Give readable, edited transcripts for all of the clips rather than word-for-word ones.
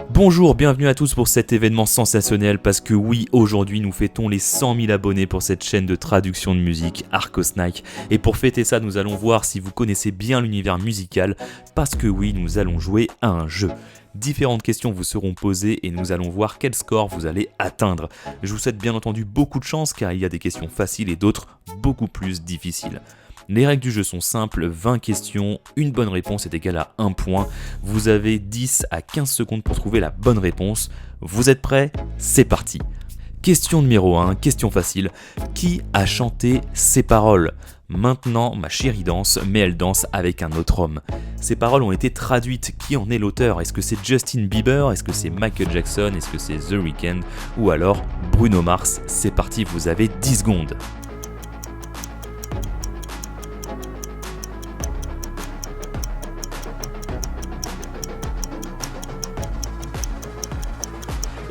Bonjour, bienvenue à tous pour cet événement sensationnel parce que oui, aujourd'hui nous fêtons les 100 000 abonnés pour cette chaîne de traduction de musique Arcosnike. Et pour fêter ça, nous allons voir si vous connaissez bien l'univers musical parce que oui, nous allons jouer à un jeu. Différentes questions vous seront posées et nous allons voir quel score vous allez atteindre. Je vous souhaite bien entendu beaucoup de chance car il y a des questions faciles et d'autres beaucoup plus difficiles. Les règles du jeu sont simples, 20 questions, une bonne réponse est égale à 1 point. Vous avez 10 à 15 secondes pour trouver la bonne réponse. Vous êtes prêts ? C'est parti. Question numéro 1, question facile. Qui a chanté ces paroles ? Maintenant, ma chérie danse, mais elle danse avec un autre homme. Ces paroles ont été traduites. Qui en est l'auteur ? Est-ce que c'est Justin Bieber ? Est-ce que c'est Michael Jackson ? Est-ce que c'est The Weeknd ? Ou alors Bruno Mars ? C'est parti, vous avez 10 secondes.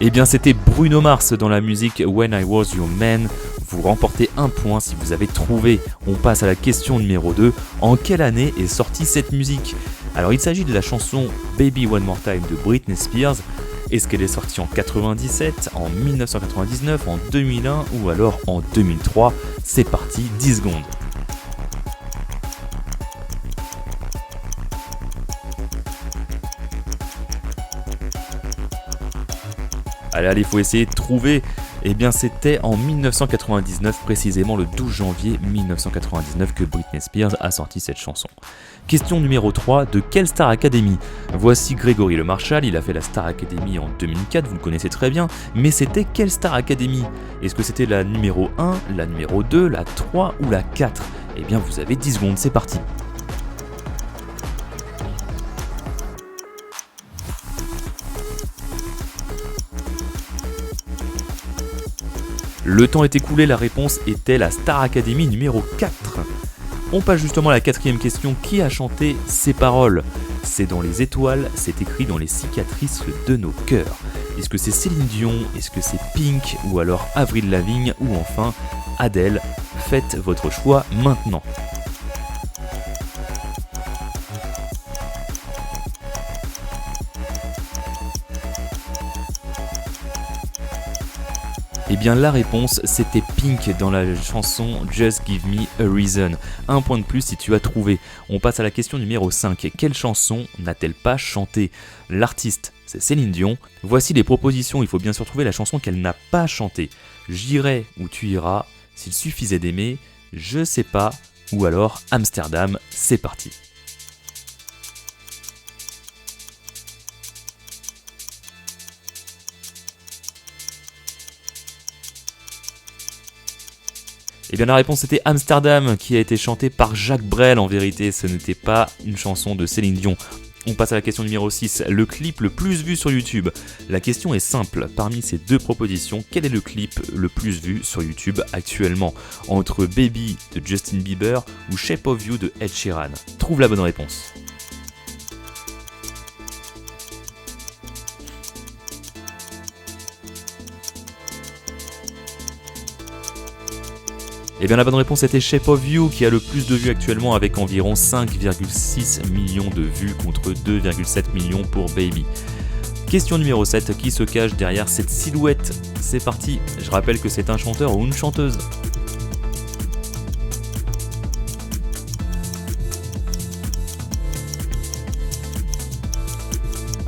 Eh bien c'était Bruno Mars dans la musique When I Was Your Man. Vous remportez un point si vous avez trouvé. On passe à la question numéro 2. En quelle année est sortie cette musique ? Alors il s'agit de la chanson Baby One More Time de Britney Spears. Est-ce qu'elle est sortie en 97, en 1999, en 2001 ou alors en 2003 ? C'est parti, 10 secondes. Allez, il faut essayer de trouver. Eh bien, c'était en 1999, précisément le 12 janvier 1999, que Britney Spears a sorti cette chanson. Question numéro 3, de quelle Star Academy ? Voici Grégory Le Marchal, il a fait la Star Academy en 2004, vous le connaissez très bien, mais c'était quelle Star Academy ? Est-ce que c'était la numéro 1, la numéro 2, la 3 ou la 4 ? Eh bien, vous avez 10 secondes, c'est parti. Le temps est écoulé, la réponse était la Star Academy numéro 4. On passe justement à la quatrième question, qui a chanté ces paroles ? C'est dans les étoiles, c'est écrit dans les cicatrices de nos cœurs. Est-ce que c'est Céline Dion ? Est-ce que c'est Pink ? Ou alors Avril Lavigne ? Ou enfin Adèle ? Faites votre choix maintenant. Eh bien la réponse c'était Pink dans la chanson Just Give Me a Reason. Un point de plus si tu as trouvé. On passe à la question numéro 5. Quelle chanson n'a-t-elle pas chanté ? L'artiste c'est Céline Dion. Voici les propositions, il faut bien sûr trouver la chanson qu'elle n'a pas chantée. J'irai où tu iras, s'il suffisait d'aimer, je sais pas, ou alors Amsterdam, c'est parti. Eh bien la réponse était Amsterdam, qui a été chantée par Jacques Brel en vérité, ce n'était pas une chanson de Céline Dion. On passe à la question numéro 6, le clip le plus vu sur YouTube. La question est simple, parmi ces deux propositions, quel est le clip le plus vu sur YouTube actuellement ? Entre Baby de Justin Bieber ou Shape of You de Ed Sheeran ? Trouve la bonne réponse. Eh bien la bonne réponse était Shape of You qui a le plus de vues actuellement avec environ 5,6 millions de vues contre 2,7 millions pour Baby. Question numéro 7, qui se cache derrière cette silhouette ? C'est parti, je rappelle que c'est un chanteur ou une chanteuse.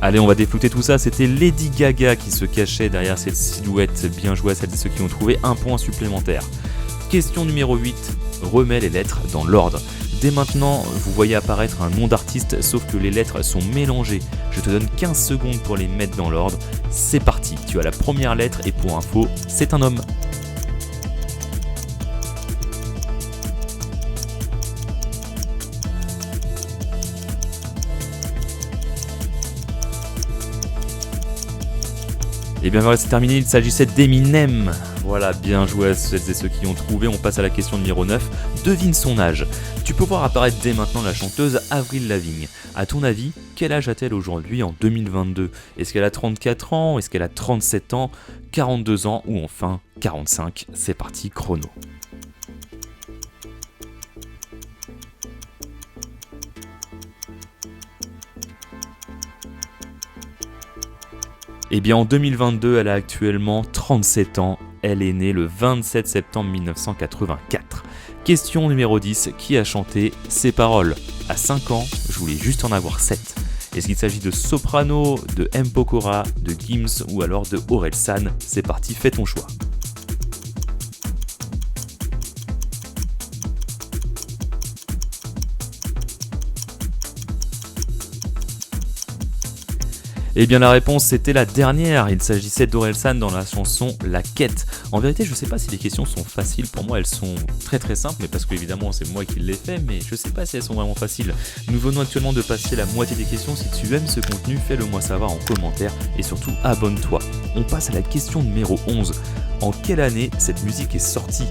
Allez, on va déflouter tout ça, c'était Lady Gaga qui se cachait derrière cette silhouette. Bien joué à celles et ceux qui ont trouvé un point supplémentaire. Question numéro 8, remets les lettres dans l'ordre. Dès maintenant, vous voyez apparaître un nom d'artiste, sauf que les lettres sont mélangées. Je te donne 15 secondes pour les mettre dans l'ordre. C'est parti, tu as la première lettre et pour info, c'est un homme. Et bien voilà, c'est terminé, il s'agissait d'Eminem. Voilà, bien joué à celles et ceux qui ont trouvé. On passe à la question numéro 9. Devine son âge. Tu peux voir apparaître dès maintenant la chanteuse Avril Lavigne. À ton avis, quel âge a-t-elle aujourd'hui en 2022 ? Est-ce qu'elle a 34 ans ? Est-ce qu'elle a 37 ans ? 42 ans ou enfin 45 ? C'est parti, chrono. Eh bien en 2022, elle a actuellement 37 ans, elle est née le 27 septembre 1984. Question numéro 10, qui a chanté ces paroles ? À 5 ans, je voulais juste en avoir 7. Est-ce qu'il s'agit de Soprano, de M. Pokora, de Gims ou alors de Orelsan ? C'est parti, fais ton choix. Eh bien la réponse c'était la dernière, il s'agissait d'Orelsan dans la chanson La Quête. En vérité je sais pas si les questions sont faciles, pour moi elles sont très très simples, mais parce qu'évidemment c'est moi qui les fais, mais je sais pas si elles sont vraiment faciles. Nous venons actuellement de passer la moitié des questions, si tu aimes ce contenu, fais-le moi savoir en commentaire et surtout abonne-toi. On passe à la question numéro 11. En quelle année cette musique est sortie ?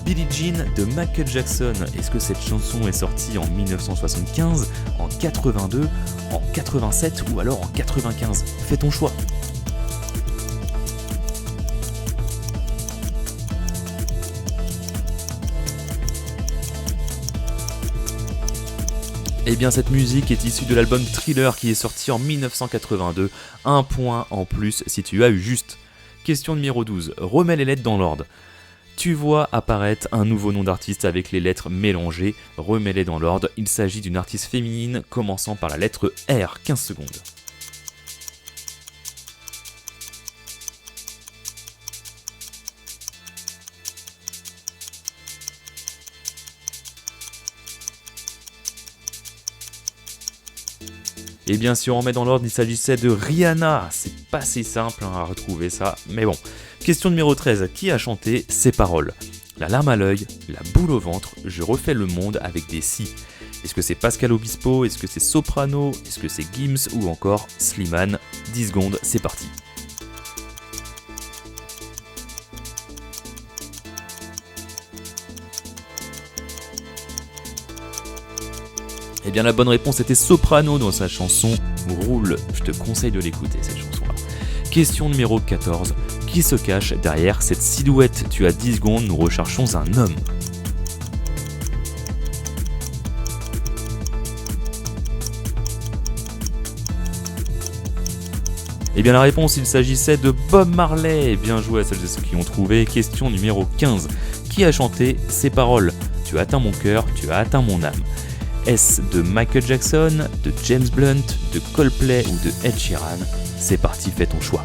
Billie Jean de Michael Jackson. Est-ce que cette chanson est sortie en 1975, en 82, en 87 ou alors en 95 ? Fais ton choix. Eh bien cette musique est issue de l'album Thriller qui est sorti en 1982. Un point en plus si tu as eu juste. Question numéro 12. Remets les lettres dans l'ordre. Tu vois apparaître un nouveau nom d'artiste avec les lettres mélangées, remets-les dans l'ordre, il s'agit d'une artiste féminine commençant par la lettre R, 15 secondes. Et bien si on remet dans l'ordre, il s'agissait de Rihanna, c'est pas si simple à retrouver ça, mais bon. Question numéro 13, qui a chanté ces paroles ? La larme à l'œil, la boule au ventre, je refais le monde avec des si. Est-ce que c'est Pascal Obispo ? Est-ce que c'est Soprano ? Est-ce que c'est Gims ou encore Slimane ? 10 secondes, c'est parti. Eh bien la bonne réponse était Soprano dans sa chanson Roule. Je te conseille de l'écouter cette chanson-là. Question numéro 14. Qui se cache derrière cette silhouette ? Tu as 10 secondes, nous recherchons un homme. Eh bien la réponse, il s'agissait de Bob Marley. Bien joué à celles et ceux qui ont trouvé. Question numéro 15. Qui a chanté ces paroles ? Tu as atteint mon cœur, tu as atteint mon âme. Est-ce de Michael Jackson, de James Blunt, de Coldplay ou de Ed Sheeran ? C'est parti, fais ton choix.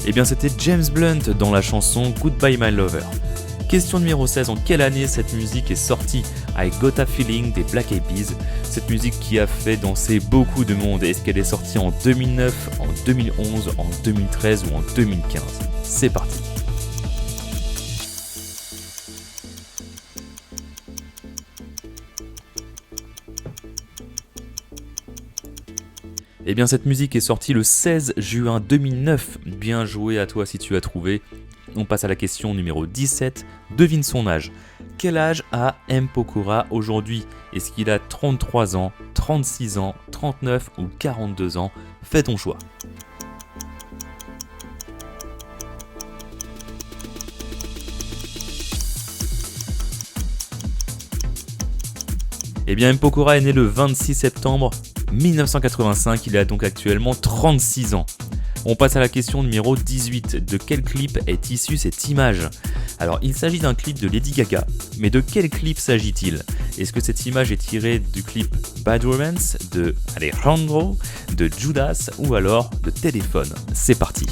Eh bien c'était James Blunt dans la chanson Goodbye My Lover. Question numéro 16, en quelle année cette musique est sortie ? I Got a Feeling des Black Eyed Peas. Cette musique qui a fait danser beaucoup de monde. Est-ce qu'elle est sortie en 2009, en 2011, en 2013 ou en 2015 ? C'est parti. Eh bien cette musique est sortie le 16 juin 2009. Bien joué à toi si tu as trouvé. On passe à la question numéro 17. Devine son âge. Quel âge a M. Pokora aujourd'hui ? Est-ce qu'il a 33 ans, 36 ans, 39 ou 42 ans ? Fais ton choix. Eh bien M. Pokora est né le 26 septembre 1985, il a donc actuellement 36 ans. On passe à la question numéro 18. De quel clip est issue cette image ? Alors, il s'agit d'un clip de Lady Gaga, mais de quel clip s'agit-il ? Est-ce que cette image est tirée du clip Bad Romance de Alejandro, de Judas ou alors de Téléphone ? C'est parti.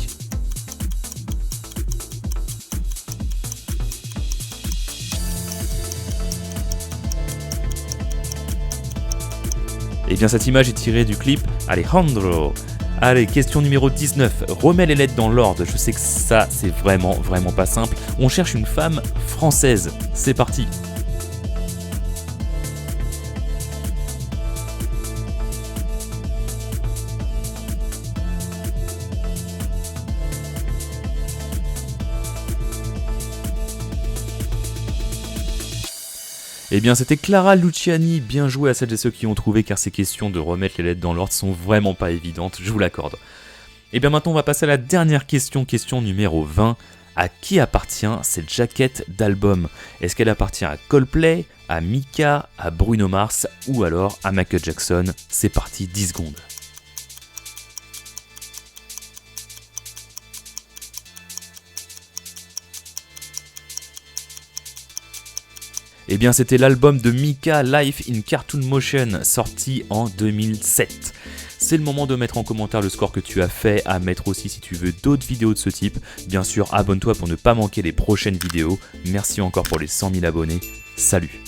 Eh bien, cette image est tirée du clip Alejandro. Allez, question numéro 19. Remets les lettres dans l'ordre. Je sais que ça, c'est vraiment pas simple. On cherche une femme française. C'est parti. Eh bien, c'était Clara Luciani. Bien joué à celles et ceux qui ont trouvé, car ces questions de remettre les lettres dans l'ordre sont vraiment pas évidentes, je vous l'accorde. Et bien maintenant, on va passer à la dernière question, question numéro 20. à qui appartient cette jaquette d'album? Est-ce qu'elle appartient à Coldplay, à Mika, à Bruno Mars ou alors à Michael Jackson? C'est parti, 10 secondes. Eh bien c'était l'album de Mika, Life in Cartoon Motion, sorti en 2007. C'est le moment de mettre en commentaire le score que tu as fait, à mettre aussi si tu veux d'autres vidéos de ce type. Bien sûr, abonne-toi pour ne pas manquer les prochaines vidéos. Merci encore pour les 100 000 abonnés. Salut!